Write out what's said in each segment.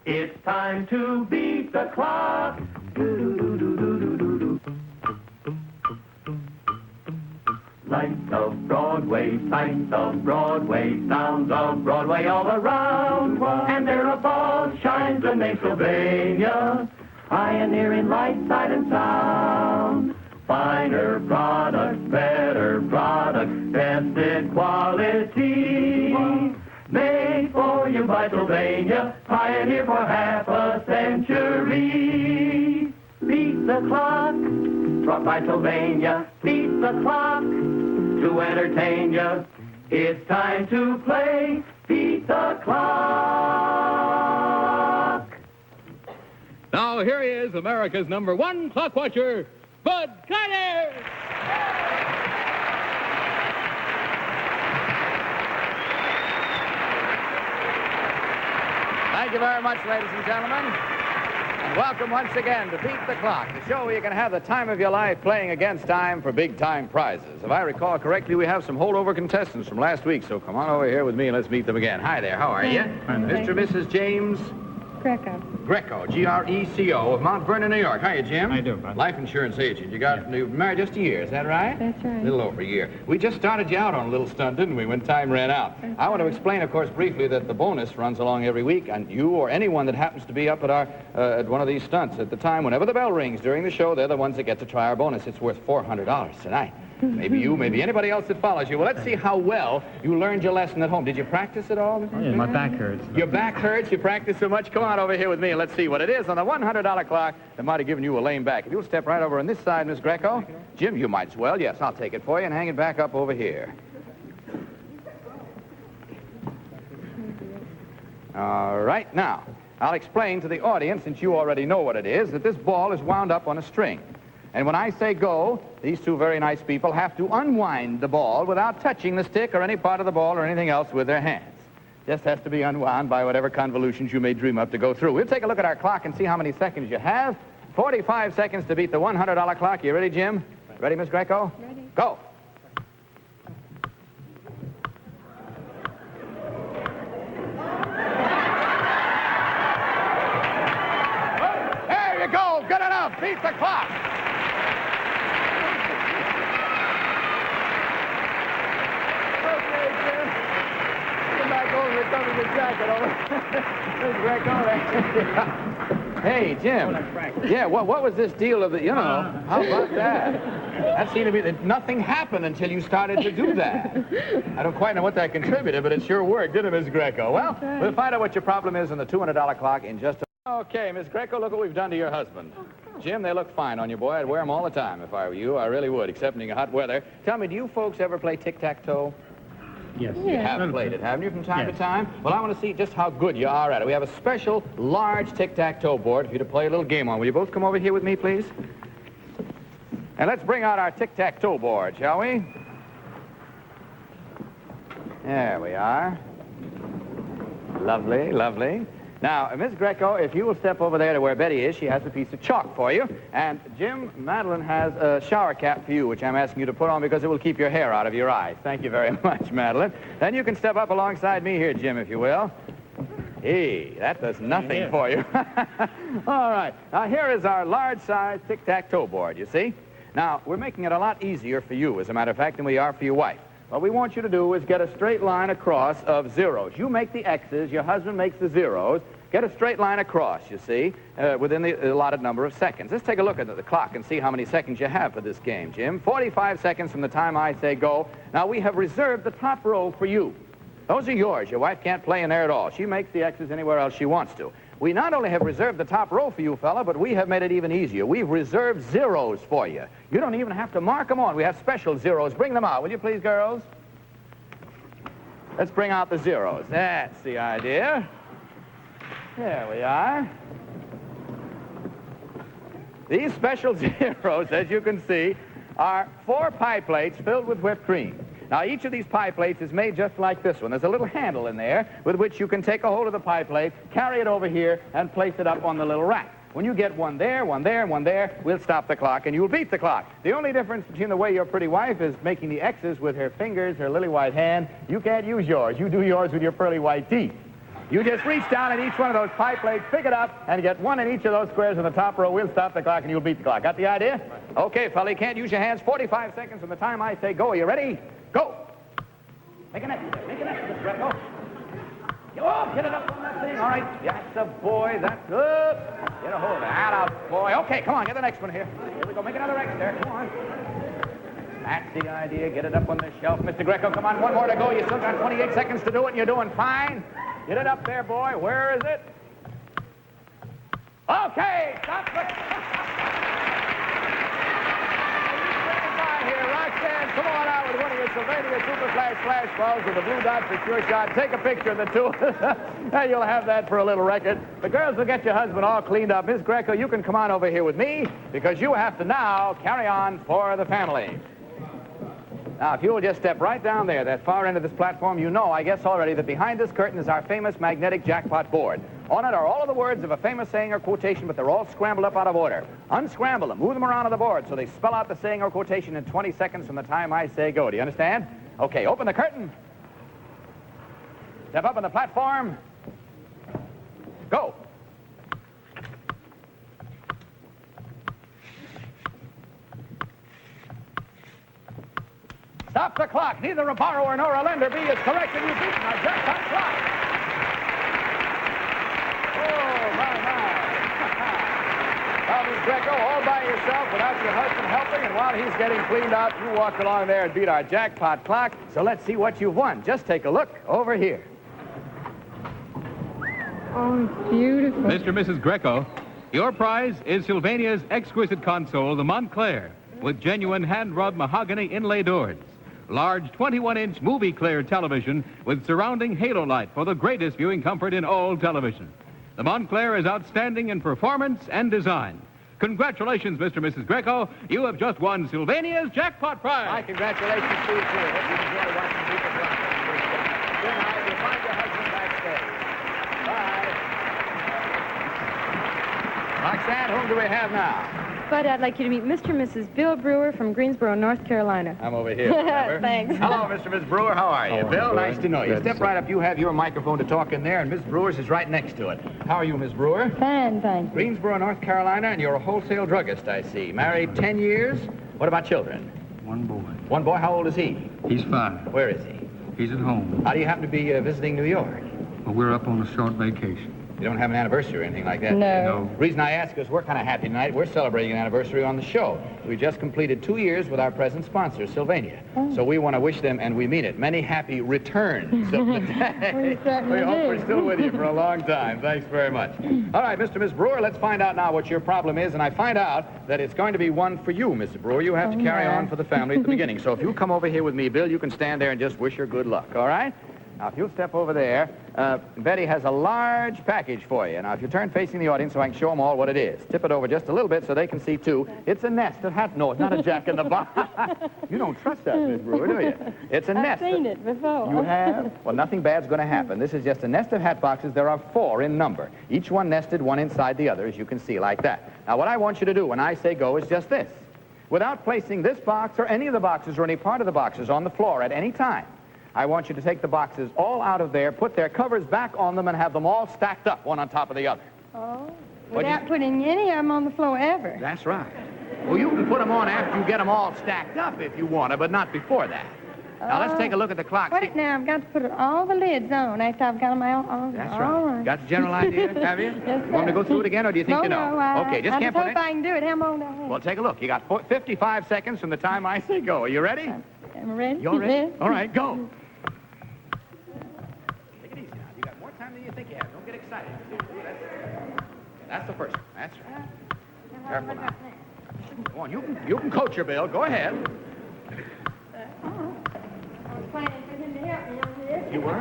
It's time to beat the clock. Lights of Broadway, sights of Broadway, sounds of Broadway all around. And there above shines the name Sylvania, pioneering light, sight, and sound. Finer products, better products, tested quality. Made for you by Sylvania, pioneer for half a century. Beat the clock, brought by Sylvania. Beat the clock to entertain you. It's time to play Beat the Clock. Now here he is, America's #1 clock watcher, Bud Collyer. Thank you very much, ladies and gentlemen. And welcome once again to Beat the Clock, the show where you can have the time of your life playing against time for big-time prizes. If I recall correctly, we have some holdover contestants from last week, so come on over here with me and let's meet them again. Hi there, how are you? Mr. and Mrs. James Greco, G-R-E-C-O, of Mount Vernon, New York. Hiya, Jim. How you doing, Bud? Life insurance agent. You're married just a year, is that right? That's right. A little over a year. We just started you out on a little stunt, didn't we, when time ran out? I want to explain, of course, briefly that the bonus runs along every week, and you or anyone that happens to be up at at one of these stunts at the time, whenever the bell rings during the show, they're the ones that get to try our bonus. It's worth $400 tonight. Maybe you, maybe anybody else that follows you. Well, let's see how well you learned your lesson at home. Did you practice at all? Oh, yeah, my back hurts. Your back hurts? You practice so much? Come on over here with me and let's see what it is on the $100 clock that might have given you a lame back. If you'll step right over on this side, Miss Greco. Jim, you might as well. Yes, I'll take it for you and hang it back up over here. All right, now, I'll explain to the audience, since you already know what it is, that this ball is wound up on a string. And when I say go, these two very nice people have to unwind the ball without touching the stick or any part of the ball or anything else with their hands. Just has to be unwound by whatever convolutions you may dream up to go through. We'll take a look at our clock and see how many seconds you have. 45 seconds to beat the $100 clock. You ready, Jim? Ready, Miss Greco? Ready. Go. There you go. Good enough. Beat the clock. Hey, Jim. Yeah, what was this deal of the, how about that? That seemed to be that nothing happened until you started to do that. I don't quite know what that contributed, but it sure worked, didn't it, Miss Greco? Well, we'll find out what your problem is on the $200 clock in just a... Okay, Miss Greco, look what we've done to your husband. Jim, they look fine on you, boy. I'd wear them all the time if I were you. I really would, except in hot weather. Tell me, do you folks ever play tic-tac-toe? Yes. You have played it, haven't you, from time to time? Well, I want to see just how good you are at it. We have a special, large tic-tac-toe board for you to play a little game on. Will you both come over here with me, please? And let's bring out our tic-tac-toe board, shall we? There we are. Lovely, lovely. Now, Miss Greco, if you will step over there to where Betty is, she has a piece of chalk for you. And Jim, Madeline has a shower cap for you, which I'm asking you to put on because it will keep your hair out of your eyes. Thank you very much, Madeline. Then you can step up alongside me here, Jim, if you will. Hey, that does nothing for you. All right. Now, here is our large-size tic-tac-toe board, you see? Now, we're making it a lot easier for you, as a matter of fact, than we are for your wife. What we want you to do is get a straight line across of zeros. You make the X's, your husband makes the zeros. Get a straight line across, you see, within the allotted number of seconds. Let's take a look at the clock and see how many seconds you have for this game, Jim. 45 seconds from the time I say go. Now, we have reserved the top row for you. Those are yours. Your wife can't play in there at all. She makes the X's anywhere else she wants to. We not only have reserved the top row for you, fella, but we have made it even easier. We've reserved zeros for you. You don't even have to mark them on. We have special zeros. Bring them out, will you please, girls? Let's bring out the zeros. That's the idea. There we are. These special zeros, as you can see, are 4 pie plates filled with whipped cream. Now, each of these pie plates is made just like this one. There's a little handle in there with which you can take a hold of the pie plate, carry it over here, and place it up on the little rack. When you get one there, one there, and one there, we'll stop the clock, and you'll beat the clock. The only difference between the way your pretty wife is making the X's with her fingers, her lily white hand, you can't use yours. You do yours with your pearly white teeth. You just reach down in each one of those pipe legs, pick it up, and get one in each of those squares in the top row. We'll stop the clock, and you'll beat the clock. Got the idea? Okay, fella, you can't use your hands. 45 seconds from the time I say go. Are you ready? Go. Make a net. Make a net, Mr. Greco. Oh, get it up on that thing. All right. That's a boy. That's good. Get a hold of that out, boy. Okay, come on. Get the next one here. Here we go. Make another X there. Come on. That's the idea. Get it up on the shelf. Mr. Greco, come on. One more to go. You still got 28 seconds to do it, and you're doing fine. Get it up there, boy. Where is it? Okay. Stop it. Here, Roxanne, come on out with one of your Sylvania Super Flash balls with the blue dot for sure shot. Take a picture of the two, and you'll have that for a little record. The girls will get your husband all cleaned up. Miss Greco, you can come on over here with me because you have to now carry on for the family. Now, if you will just step right down there, that far end of this platform, you know, I guess already, that behind this curtain is our famous magnetic jackpot board. On it are all of the words of a famous saying or quotation, but they're all scrambled up out of order. Unscramble them, move them around on the board so they spell out the saying or quotation in 20 seconds from the time I say go. Do you understand? Okay, open the curtain. Step up on the platform. Go. Stop the clock. Neither a borrower nor a lender B is correct, and you've beaten our jackpot clock. Oh, my. Well, Miss Greco, all by yourself without your husband helping, and while he's getting cleaned out, you walked along there and beat our jackpot clock. So let's see what you've won. Just take a look over here. Oh, beautiful. Mr. and Mrs. Greco, your prize is Sylvania's exquisite console, the Montclair, with genuine hand-rubbed mahogany inlay doors. Large 21-inch movie-clear television with surrounding halo light for the greatest viewing comfort in all television. The Montclair is outstanding in performance and design. Congratulations, Mr. and Mrs. Greco. You have just won Sylvania's jackpot prize. My congratulations to you, too. Hope you enjoy watching people rock. Good night. You'll find your husband backstage. Bye. Roxanne, whom do we have now? Bud, I'd like you to meet Mr. and Mrs. Bill Brewer from Greensboro, North Carolina. I'm over here. Remember? Thanks. Hello, Mr. and Miss Brewer. How are you? Oh, Bill, good. nice to know you. Good Step to right see up. You have your microphone to talk in there, and Miss Brewer's is right next to it. How are you, Miss Brewer? Fine, thank you. Greensboro, North Carolina, and you're a wholesale druggist, I see. Married 10 years. What about children? One boy. One boy. How old is he? He's 5. Where is he? He's at home. How do you happen to be visiting New York? Well, we're up on a short vacation. You don't have an anniversary or anything like that? No. The reason I ask is we're kind of happy tonight. We're celebrating an anniversary on the show. We just completed 2 years with our present sponsor, Sylvania. So we want to wish them, and we mean it, many happy returns of the day. We certainly hope do. we're still with you for a long time. Thanks very much. All right, Mr. and Miss Brewer, let's find out now what your problem is, and I find out that it's going to be one for you, Mr. Brewer. You have to carry on for the family at the beginning. So if you come over here with me, Bill, you can stand there and just wish her good luck, all right? Now, if you'll step over there, Betty has a large package for you. Now, if you turn facing the audience so I can show them all what it is. Tip it over just a little bit so they can see, too. It's a nest of hat. No, it's not a jack in the box. You don't trust that, Miss Brewer, do you? It's a nest. I've seen it before. You have? Well, nothing bad's going to happen. This is just a nest of hat boxes. There are 4 in number. Each one nested, one inside the other, as you can see, like that. Now, what I want you to do when I say go is just this. Without placing this box or any of the boxes or any part of the boxes on the floor at any time, I want you to take the boxes all out of there, put their covers back on them, and have them all stacked up, one on top of the other. Oh, without putting any of them on the floor ever. That's right. Well, you can put them on after you get them all stacked up if you want to, but not before that. Now, let's take a look at the clock. Wait, now, I've got to put all the lids on after I've got them all on. That's All right. Got the general idea, have you? Yes, You want me to go through it again, or do you think you know? Okay, just can't put I it. hope I can do it. How long do I have? Well, take a look. You got 55 seconds from the time I say go. Are you ready? I'm ready. You're ready? Yes. All right, go. Take it easy now. You got more time than you think you have. Don't get excited. That's the first one. That's right. Careful now. Go on. You can coach her, Bill. Go ahead. I was planning for him to help me on this. You were?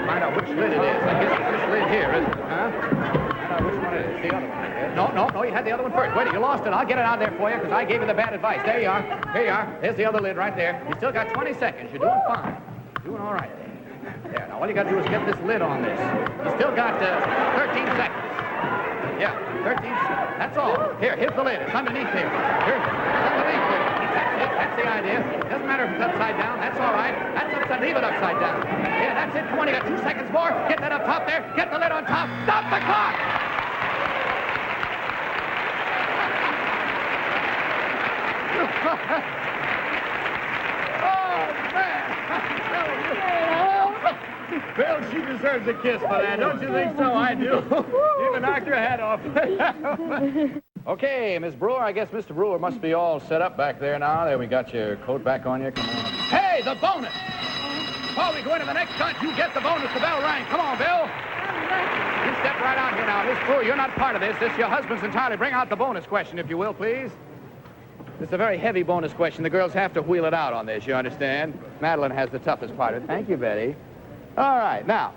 Find out which lid it is. I guess it's this lid here, isn't it? Huh? Find out which one it is. The other one, I guess. No, you had the other one first. Wait, you lost it. I'll get it out there for you because I gave you the bad advice. There you are. Here you are. There's the other lid right there. You still got 20 seconds. You're doing fine. Doing all right there. There, now all you got to do is get this lid on this. You still got 13 seconds. Yeah, 13. That's all. Here's the lid. It's underneath here. It's underneath here. That's it. That's the idea. Doesn't matter if it's upside down. That's all right. That's upside. Leave it upside down. Yeah, that's it. Come on, you got 2 seconds more. Get that up top there. Get the lid on top. Stop the clock. Bill, she deserves a kiss for that. Don't you think so? I do. You can knock your hat off. Okay, Miss Brewer, I guess Mr. Brewer must be all set up back there now. There, we got your coat back on you. Come on. Hey, the bonus! Before we go into the next stunt, you get the bonus. The bell rang. Come on, Bill. You step right out here now. Miss Brewer, you're not part of this. This is your husband's entirely. Bring out the bonus question, if you will, please. This is a very heavy bonus question. The girls have to wheel it out on this, you understand? Madeline has the toughest part of it. Thank you, Betty. All right, now,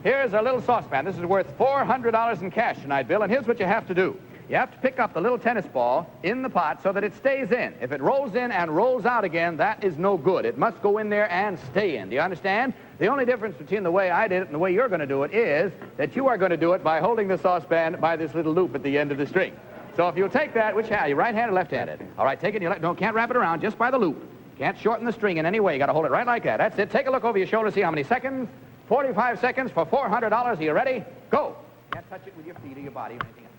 here's a little saucepan. This is worth $400 in cash tonight, Bill, and here's what you have to do. You have to pick up the little tennis ball in the pot so that it stays in. If it rolls in and rolls out again, that is no good. It must go in there and stay in. Do you understand? The only difference between the way I did it and the way you're going to do it is that you are going to do it by holding the saucepan by this little loop at the end of the string. So if you'll take that, which hand? You right-handed or left-handed? All right, take it. Can't wrap it around, just by the loop. Can't shorten the string in any way. You got to hold it right like that. That's it. Take a look over your shoulder, see how many seconds. 45 seconds for $400. Are you ready? Go. Can't touch it with your feet or your body or anything else.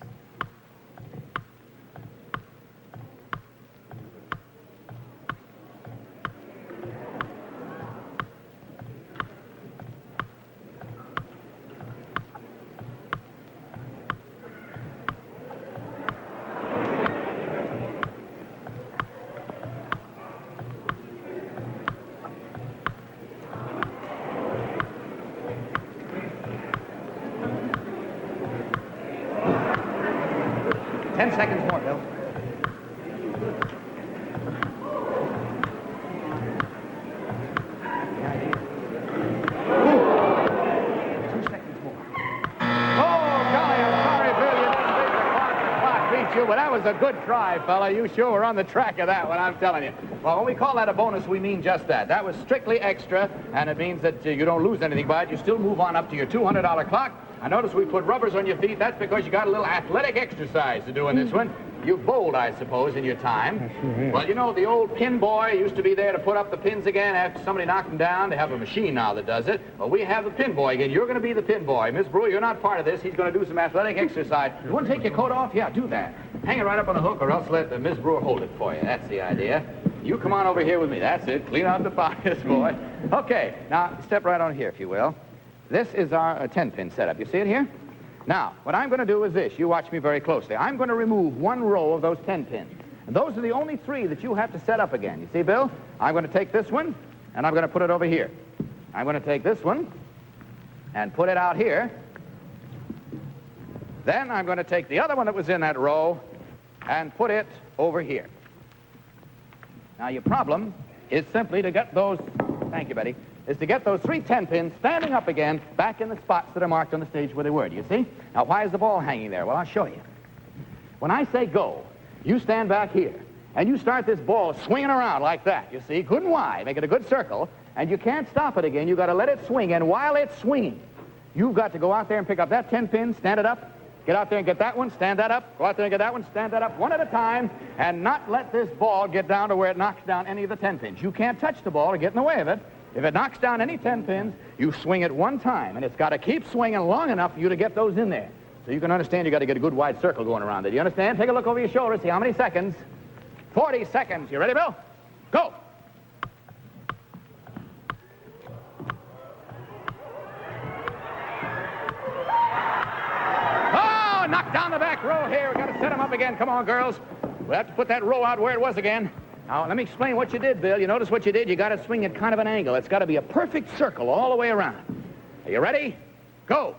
Seconds more, Bill. Ooh. 2 seconds more. Oh, golly, I'm sorry, Bill. You didn't beat the clock beat you, but that was a good try, fella. You sure were on the track of that one, I'm telling you. Well, when we call that a bonus, we mean just that. That was strictly extra, and it means that you don't lose anything by it. You still move on up to your $200 clock. I notice we put rubbers on your feet. That's because you got a little athletic exercise to do in this one. You bowled, I suppose, in your time. Well, you know, the old pin boy used to be there to put up the pins again after somebody knocked them down. They have a machine now that does it. Well, we have the pin boy again. You're going to be the pin boy. Miss Brewer, you're not part of this. He's going to do some athletic exercise. You want to take your coat off? Yeah, do that. Hang it right up on the hook, or else let Miss Brewer hold it for you. That's the idea. You come on over here with me. That's it. Clean out the pockets, boy. Okay, now step right on here, if you will. This is our 10-pin setup. You see it here? Now, what I'm going to do is this. You watch me very closely. I'm going to remove one row of those 10 pins. And those are the only 3 that you have to set up again. You see, Bill? I'm going to take this one, and I'm going to put it over here. I'm going to take this one and put it out here. Then I'm going to take the other one that was in that row and put it over here. Now, your problem is simply to get those... Thank you, Betty. Is to get those 3 10-pins standing up again back in the spots that are marked on the stage where they were. Do you see? Now, why is the ball hanging there? Well, I'll show you. When I say go, you stand back here, and you start this ball swinging around like that, you see? Good and wide. Make it a good circle, and you can't stop it again. You've got to let it swing, and while it's swinging, you've got to go out there and pick up that 10-pin, stand it up, get out there and get that one, stand that up, go out there and get that one, stand that up, one at a time, and not let this ball get down to where it knocks down any of the 10-pins. You can't touch the ball or get in the way of it. If it knocks down any 10 pins, you swing it one time, and it's got to keep swinging long enough for you to get those in there. So you can understand you got to get a good wide circle going around it. You understand? Take a look over your shoulder, see how many seconds. 40 seconds. You ready, Bill? Go. Oh, knock down the back row here. We've got to set them up again. Come on, girls. We'll have to put that row out where it was again. Now, let me explain what you did, Bill. You notice what you did? You got to swing at kind of an angle. It's got to be a perfect circle all the way around. Are you ready? Go.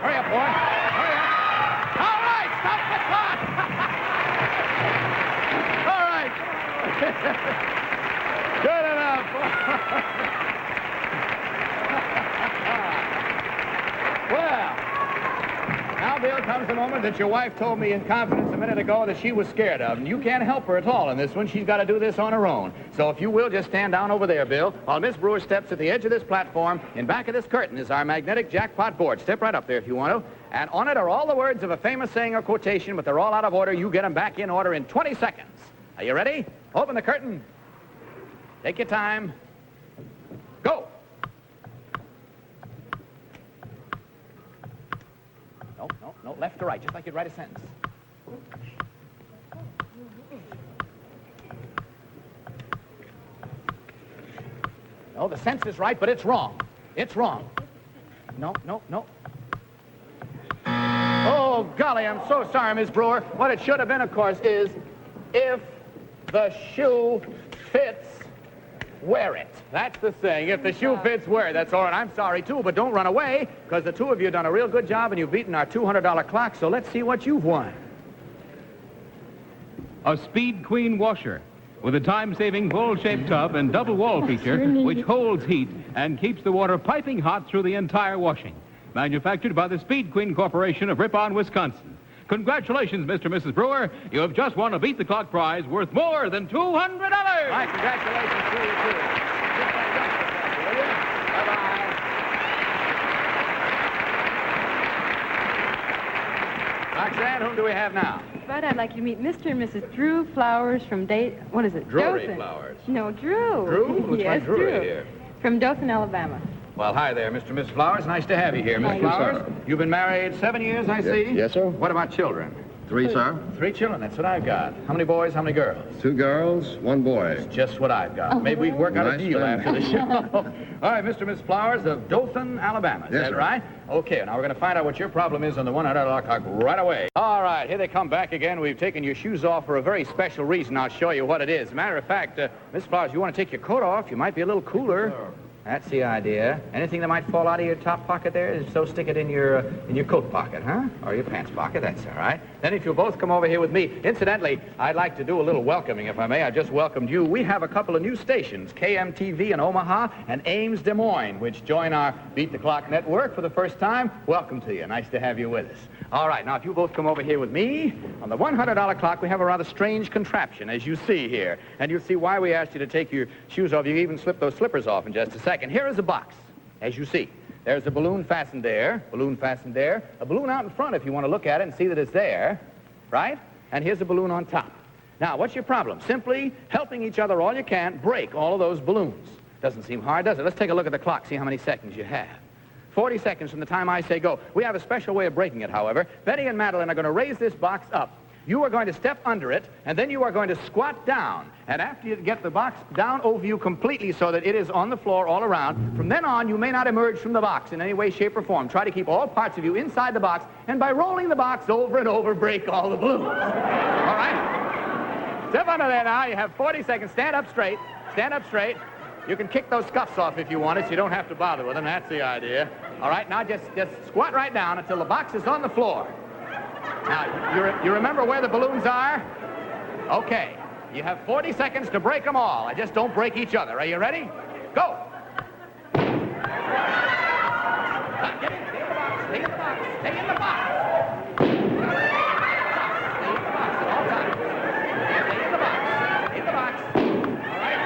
Hurry up, boy. Hurry up. All right, stop the clock. All right. Good enough. Well, now, Bill, come comes the moment that your wife told me in confidence a minute ago that she was scared of, and you can't help her at all in this one. She's got to do this on her own. So if you will, just stand down over there, Bill, while Miss Brewer steps at the edge of this platform. In back of this curtain is our magnetic jackpot board. Step right up there if you want to. And on it are all the words of a famous saying or quotation, but they're all out of order. You get them back in order in 20 seconds. Are you ready? Open the curtain. Take your time. Go. No, left to right, just like you'd write a sentence. No, the sentence is right, but it's wrong. It's wrong. No. Oh, golly, I'm so sorry, Miss Brewer. What it should have been, of course, is if the shoe fits, wear it. That's the thing. If the shoe fits, wear it. That's all right. I'm sorry, too, but don't run away, because the two of you have done a real good job, and you've beaten our $200 clock, so let's see what you've won. A Speed Queen washer with a time-saving bowl-shaped tub and double wall feature, which holds heat and keeps the water piping hot through the entire washing. Manufactured by the Speed Queen Corporation of Ripon, Wisconsin. Congratulations, Mr. and Mrs. Brewer. You have just won a Beat the Clock prize worth more than $200. My congratulations to you, too. Will you? Bye-bye. Roxanne, whom do we have now? Bud, I'd like you to meet Mr. and Mrs. Drew Flowers from what is it? Drury Dothan. Flowers. No, Drew. Drew? Looks yes, like Drury Drew. here. From Dothan, Alabama. Well, hi there, Mr. and Miss Flowers. Nice to have you here, Miss Thank you, Flowers. You've been married 7 years, I see? Yes, sir. What about children? 3, sir. 3 children, that's what I've got. How many boys, how many girls? 2 girls, 1 boy. Just what I've got. Maybe we'd work out a Nice deal thing. after the show. All right, Mr. and Miss Flowers of Dothan, Alabama. Is Yes, that sir. right? Okay, now we're going to find out what your problem is on the $100 clock right away. All right, here they come back again. We've taken your shoes off for a very special reason. I'll show you what it is. Matter of fact, Miss Flowers, you want to take your coat off? You might be a little cooler. That's the idea. Anything that might fall out of your top pocket there, so stick it in your coat pocket, huh? Or your pants pocket, that's all right. Then if you'll both come over here with me. Incidentally, I'd like to do a little welcoming, if I may. I just welcomed you. We have a couple of new stations, KMTV in Omaha and Ames, Des Moines, which join our Beat the Clock network for the first time. Welcome to you. Nice to have you with us. All right, now if you both come over here with me, on the $100 clock, we have a rather strange contraption, as you see here. And you'll see why we asked you to take your shoes off. You can even slip those slippers off in just a second. Here is a box, as you see. There's a balloon fastened there, a balloon out in front if you want to look at it and see that it's there, right? And here's a balloon on top. Now, what's your problem? Simply helping each other all you can break all of those balloons. Doesn't seem hard, does it? Let's take a look at the clock, see how many seconds you have. 40 seconds from the time I say go. We have a special way of breaking it, however. Betty and Madeline are going to raise this box up. You are going to step under it, and then you are going to squat down. And after you get the box down over you completely so that it is on the floor all around, from then on, you may not emerge from the box in any way, shape, or form. Try to keep all parts of you inside the box, and by rolling the box over and over, break all the balloons. All right? Step under there now. You have 40 seconds. Stand up straight. Stand up straight. You can kick those scuffs off if you want it, so you don't have to bother with them. That's the idea. All right, now just squat right down until the box is on the floor. Now, you remember where the balloons are? Okay. You have 40 seconds to break them all. I just don't break each other. Are you ready? Go. Get in. Stay in the box. Stay in the box. Stay in the box. Stay in the box at all times. Stay in the box. Stay in the box. All right.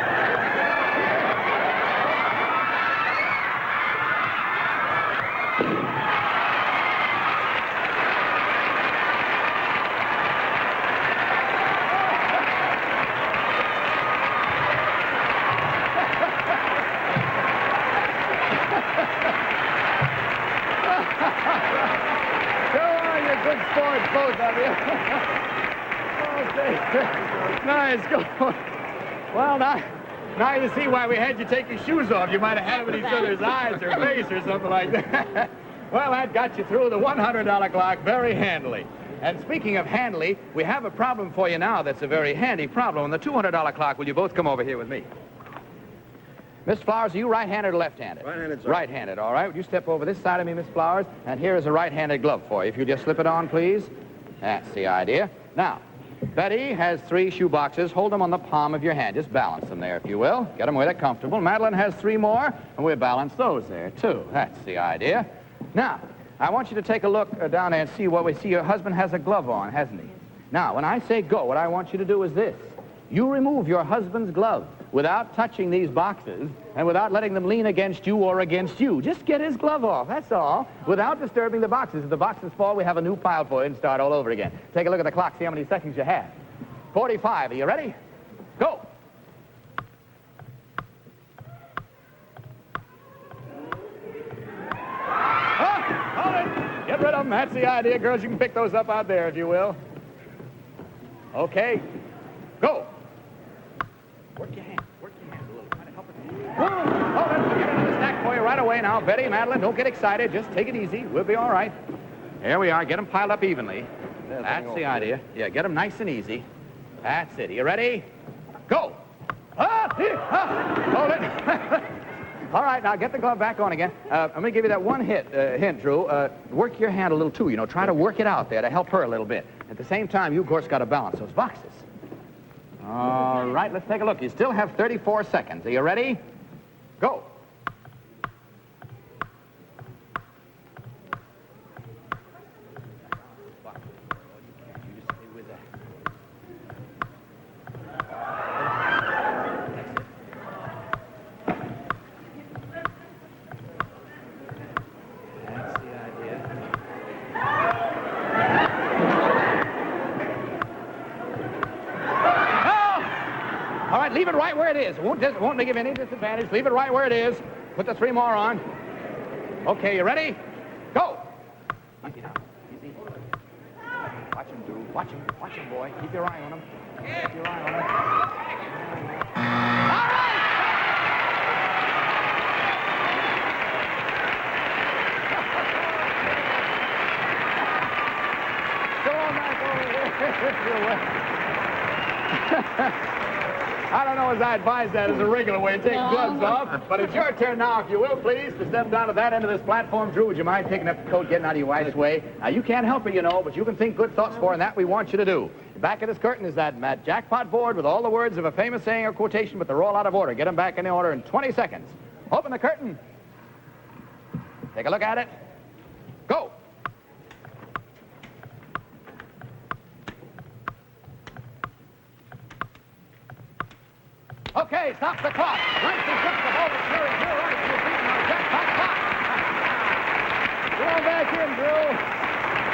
Good sports, both of you. Okay. Nice. Go. Well, now you see why we had you take your shoes off. You might have had them in each other's eyes or face or something like that. Well, that got you through the $100 clock very handily. And speaking of handily, we have a problem for you now that's a very handy problem. On the $200 clock, will you both come over here with me? Miss Flowers, are you right-handed or left-handed? Right-handed, sir. Right-handed, all right. Would you step over this side of me, Miss Flowers? And here is a right-handed glove for you. If you just slip it on, please. That's the idea. Now, Betty has 3 shoe boxes. Hold them on the palm of your hand. Just balance them there, if you will. Get them where they're comfortable. Madeline has 3 more, and we'll balance those there, too. That's the idea. Now, I want you to take a look down there and see what we see. Your husband has a glove on, hasn't he? Now, when I say go, what I want you to do is this. You remove your husband's glove without touching these boxes and without letting them lean against you or against you. Just get his glove off, that's all, without disturbing the boxes. If the boxes fall, we have a new pile for you and start all over again. Take a look at the clock, see how many seconds you have. 45. Are you ready? Go. Hold it. Get rid of them. That's the idea. Girls, you can pick those up out there, if you will. Okay. Go. Work your hand a little. Try to help it. Oh, let's get another stack for you right away now. Betty, Madeline, don't get excited. Just take it easy. We'll be all right. There we are. Get them piled up evenly. That's the idea. Yeah, get them nice and easy. That's it. Are you ready? Go. Hold it. All right, now get the glove back on again. I'm going to give you that one hint, Drew. Work your hand a little, too. You know, try to work it out there to help her a little bit. At the same time, you, of course, got to balance those boxes. All right, let's take a look. You still have 34 seconds. Are you ready? Go. Leave it right where it is. It won't give you any disadvantage. Leave it right where it is. Put the 3 more on. Okay, you ready? Go. Easy now. Easy. Watch him, Drew. Watch him, boy. Keep your eye on him. Keep your eye on him. All right! Go on back over here. I don't know as I advise that as a regular way to take gloves off, but it's your turn now, if you will, please, to step down to that end of this platform. Drew, would you mind taking up the coat, getting out of your wife's way? Now, you can't help it, you know, but you can think good thoughts for, and that we want you to do. Back of this curtain is that jackpot board with all the words of a famous saying or quotation, but they're all out of order. Get them back in order in 20 seconds. Open the curtain. Take a look at it. Go. Okay, stop the clock. Once you took the whole series, you're right. You've beaten our jackpot clock. Go on back in, Drew.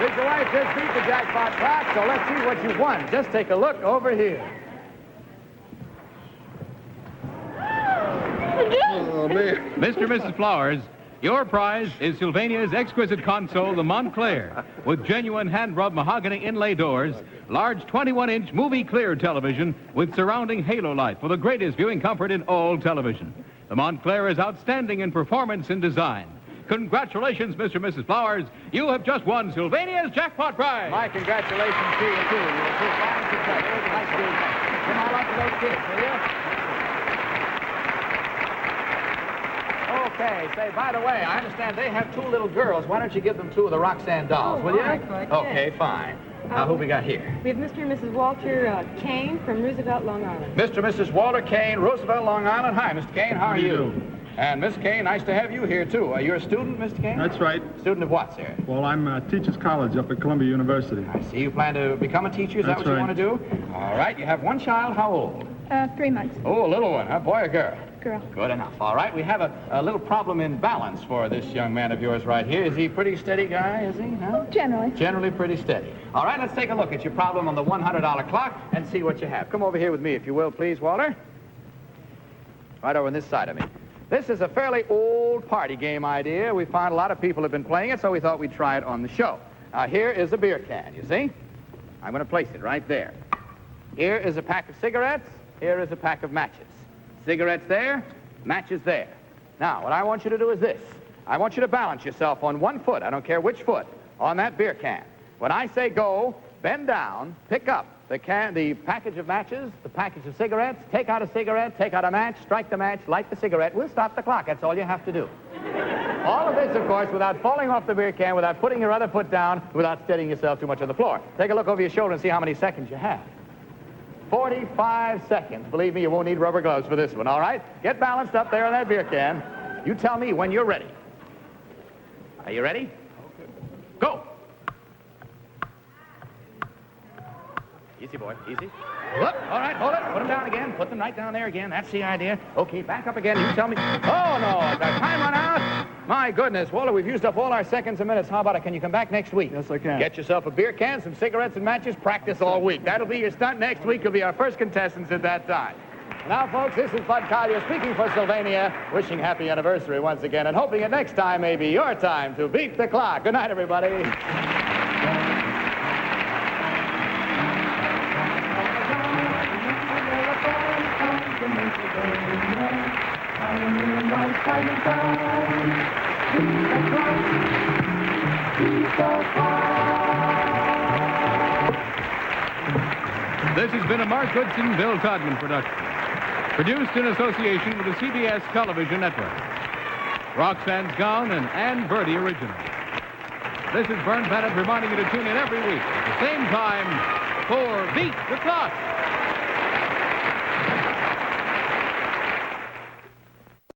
Did your wife just beat the jackpot clock? So let's see what you've won. Just take a look over here. Oh, man. Mr. and Mrs. Flowers, your prize is Sylvania's exquisite console, the Montclair, with genuine hand-rubbed mahogany inlay doors, large 21-inch movie-clear television with surrounding halo light for the greatest viewing comfort in all television. The Montclair is outstanding in performance and design. Congratulations, Mr. and Mrs. Flowers. You have just won Sylvania's jackpot prize. My congratulations to you, too. You were too fine to tell. It was a nice doing that. Come on up to those kids, will you? Okay, say, by the way, I understand they have 2 little girls. Why don't you give them 2 of the Roxanne dolls, will you? Okay, fine. Now, who we got here? We have Mr. and Mrs. Walter Kane from Roosevelt, Long Island. Mr. and Mrs. Walter Kane, Roosevelt, Long Island. Hi, Mr. Kane, how are you? And Miss Kane, nice to have you here, too. You're a student, Mr. Kane? That's right. Student of what, sir? Well, I'm Teachers College up at Columbia University. I see. You plan to become a teacher? Is that That's what you right. want to do? All right. You have one child. How old? 3 months. Oh, a little one, huh? Boy or girl? Girl. Good enough. All right. We have a little problem in balance for this young man of yours right here. Is he a pretty steady guy, is he? Huh? Generally. Generally pretty steady. All right. Let's take a look at your problem on the $100 clock and see what you have. Come over here with me, if you will, please, Walter. Right over on this side of me. This is a fairly old party game idea. We found a lot of people have been playing it, so we thought we'd try it on the show. Here is a beer can, you see? I'm going to place it right there. Here is a pack of cigarettes. Here is a pack of matches. Cigarettes there, matches there. Now, what I want you to do is this. I want you to balance yourself on one foot, I don't care which foot, on that beer can. When I say go, bend down, pick up the package of matches, the package of cigarettes, take out a cigarette, take out a match, strike the match, light the cigarette. We'll stop the clock. That's all you have to do. All of this, of course, without falling off the beer can, without putting your other foot down, without steadying yourself too much on the floor. Take a look over your shoulder and see how many seconds you have. 45 seconds. Believe me, you won't need rubber gloves for this one, all right? Get balanced up there on that beer can. You tell me when you're ready. Are you ready? Go. Easy, boy. Easy. Look. All right, hold it. Put them down again. Put them right down there again. That's the idea. Okay, back up again. You tell me. Oh, no. Has our time run out? My goodness, Walter, we've used up all our seconds and minutes. How about it? Can you come back next week? Yes, I can. Get yourself a beer can, some cigarettes and matches. Practice all week. That'll be your stunt. Next week will be our first contestants at that time. Now, folks, this is Bud Collyer speaking for Sylvania, wishing happy anniversary once again and hoping that next time may be your time to beat the clock. Good night, everybody. This has been a Mark Goodson, Bill Todman production. Produced in association with the CBS Television Network. Roxanne Scown and Ann Birdie original. This is Vern Bennett reminding you to tune in every week at the same time for Beat the Clock.